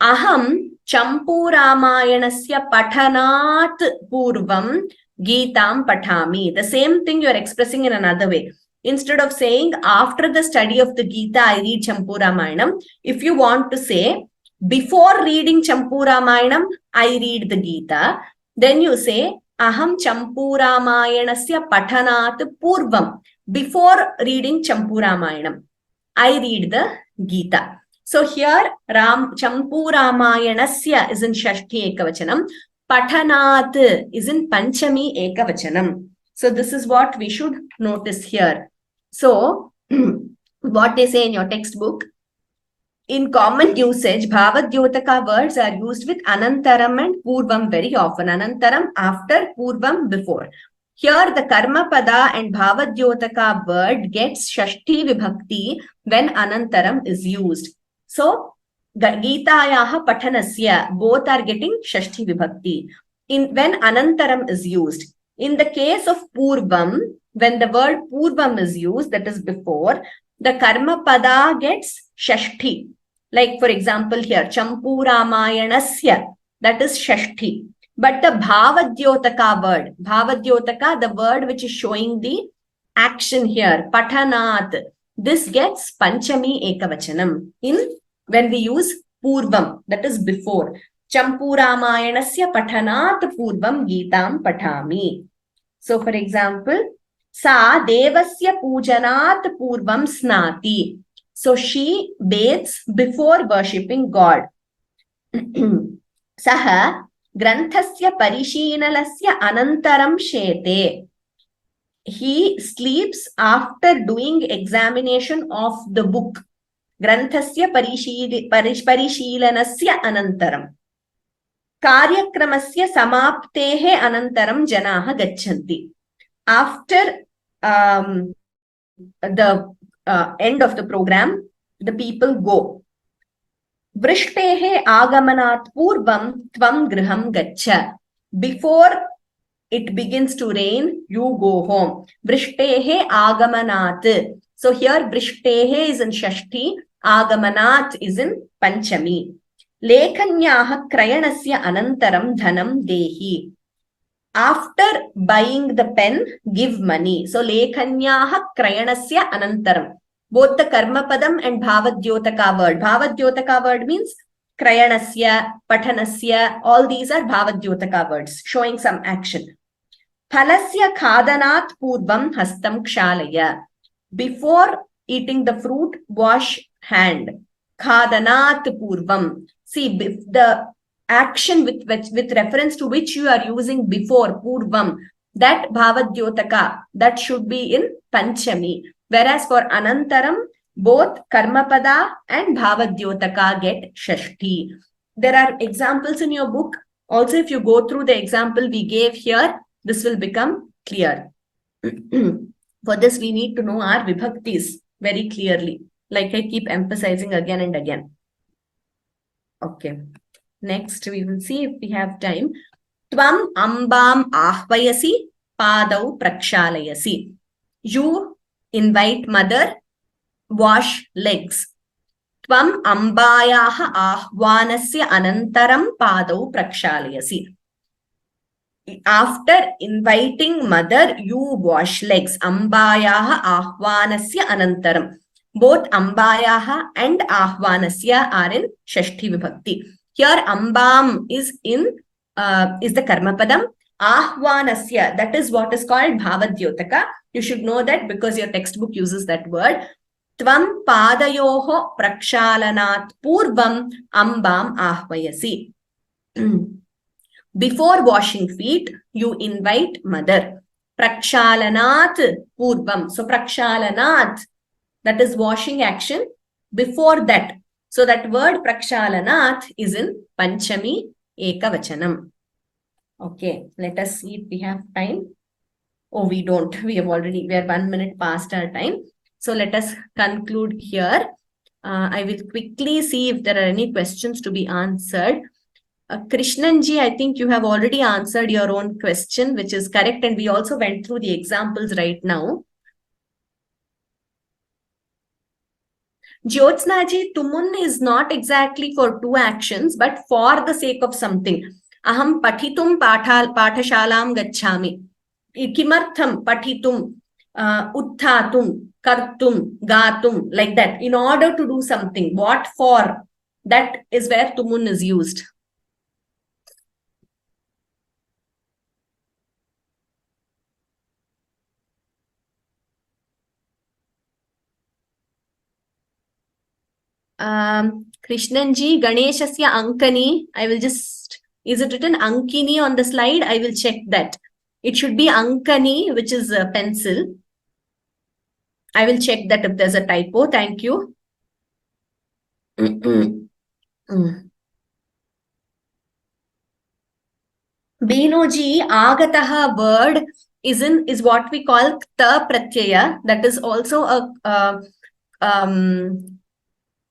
Aham Champuramayanasya Patanat Purvam Geetam Patami. The same thing you are expressing in another way. Instead of saying after the study of the Gita, I read Champuramayanam. If you want to say before reading Champuramayanam, I read the Gita, then you say aham Champuramayanasya Patanat Purvam. Before reading Champuramayanam, I read the Gita. So here Champuramayanasya is in Shashti Ekavachanam. Patanat is in Panchami Ekavachanam. So this is what we should notice here. So what they say in your textbook, in common usage, Bhavadyotaka words are used with Anantaram and Purvam very often. Anantaram after, Purvam before. Here the Karma Pada and Bhavadyotaka word gets Shashti Vibhakti when Anantaram is used. So Geetayaha Patanasya, both are getting Shashti Vibhakti when Anantaram is used. In the case of Purvam, when the word Purvam is used, that is before, the Karma Pada gets Shashti. Like for example here, Champuramayanasya, that is Shashti. But the Bhavadyotaka word, Bhavadyotaka, the word which is showing the action here, Patanat, this gets Panchami Ekavachanam when we use Purvam, that is before. Champuramayanasya Patanat Purvam Geetam Patami. So for example, Sa Devasya Pujanat Purvam Snati. So she bathes before worshipping God. Saha Granthasya Parishiinalasya Anantaram Shete. He sleeps after doing examination of the book. Granthasya Parishilanasya Anantaram. Karyakramasya Samaptehe Anantaram Janaha Gachanti. After the end of the program, the people go. Vrishtehe Agamanat Purvam Tvam Griham Gacha. Before it begins to rain, you go home. Vrishtehe Agamanat. So here Vrishtehe is in Shashti, Agamanat is in Panchami. Lekhanyaha Krayanasya Anantaram Dhanam Dehi. After buying the pen, give money. So Lekhanyaha Krayanasya Anantaram. Both the Karma Padam and Bhavadyotaka word. Bhavadyotaka word means Krayanasya, Patanasya, all these are Bhavadyotaka words, showing some action. Phalasya Khadanat Purvam Hastam Kshalaya. Before eating the fruit, wash hand. Khadanat Purvam. See, the action with reference to which you are using before, Purvam, that Bhavadyotaka, that should be in Panchami. Whereas for Anantaram, both Karmapada and Bhavadyotaka get Shashti. There are examples in your book. Also, if you go through the example we gave here, this will become clear. For this, we need to know our Vibhaktis very clearly, like I keep emphasizing again and again. Okay. Next, we will see if we have time. Tvam ambam ahvayasi padau prakshalayasi. You invite mother, wash legs. Tvam ambayaha ahvanasya anantaram padau prakshalayasi. After inviting mother, you wash legs. Ambayaha ahvanasya anantaram. Both ambayaha and ahvanasya are in shashti vibhakti. Here ambam is the karma padam. Ahvanasya, that is what is called bhavadyotaka. You should know that because your textbook uses that word. Tvam padayoho prakshalanat purvam ambam ahvayasi. Before washing feet, you invite mother. Prakshalanat purvam. So prakshalanat, that is washing action. Before that, so that word prakshalanat is in Panchami Ekavachanam. Okay, let us see if we have time. Oh, we don't. We are 1 minute past our time. So let us conclude here. I will quickly see if there are any questions to be answered. Krishnanji, I think you have already answered your own question, which is correct. And we also went through the examples right now. Jyotsnaji, tumun is not exactly for two actions, but for the sake of something. Aham pathitum pathashalam gacchami. Kimartham pathitum, utthatum, kartum, gatum, like that. In order to do something, what for? That is where tumun is used. Krishnanji, Ganeshasya Ankani. I will just, is it written Ankini on the slide? I will check that. It should be Ankani, which is a pencil. I will check that if there's a typo. Thank you. Binoji, Agataha word is what we call Kta Pratyaya. That is also a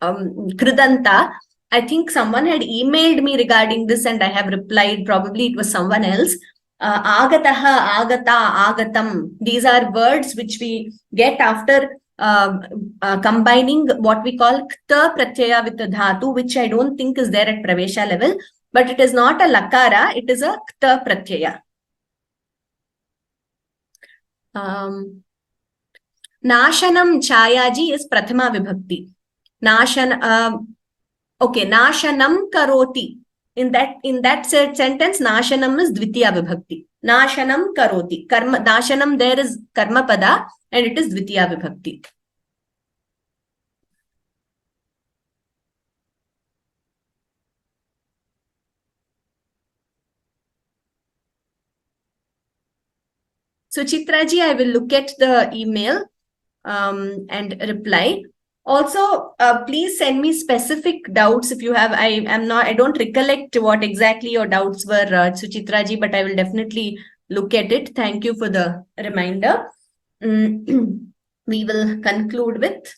Kridanta. I think someone had emailed me regarding this and I have replied. Probably it was someone else. Agataha, agata, agatam. These are words which we get after combining what we call Kta Pratyaya with the Dhatu, which I don't think is there at Pravesha level. But it is not a Lakara, it is a Kta Pratyaya. Nashanam Chayaji is Prathama Vibhakti. Okay, Nashanam Karoti. In that sentence, Nashanam is Dvitiya Vibhakti. Nashanam Karoti. Nashanam there is Karma Pada and it is Dvitiya Vibhakti. So Chitraji, I will look at the email and reply. Also, please send me specific doubts if you have. I don't recollect what exactly your doubts were, Suchitraji, but I will definitely look at it. Thank you for the reminder. We will conclude with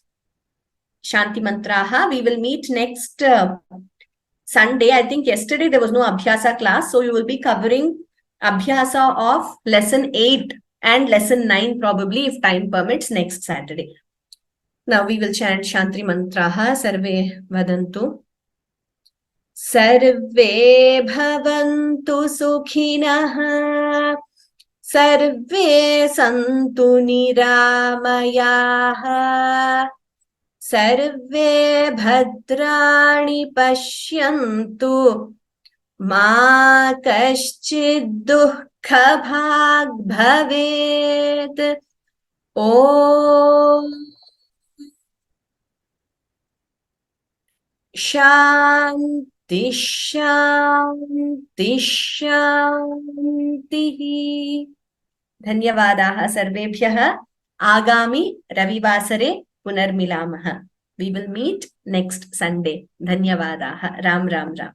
Shanti Mantraha. We will meet next Sunday. I think yesterday there was no Abhyasa class, so you will be covering Abhyasa of lesson 8 and lesson 9 probably, if time permits, next Saturday. Now we will chant Shanti Mantraha. Sarve Vadantu. Sarve Bhavantu Sukhinaha. Sarve Santu Niramayaha. Sarve Bhadrani Pashyantu. Ma Kaschid Dukkha Bhag Bhavet. Om Shanti Shanti Shanti. Dhanyavadaha sarvebhyah. Agami Ravivasare Punarmilamaha. We will meet next Sunday. Dhanyavadaha. Ram Ram Ram.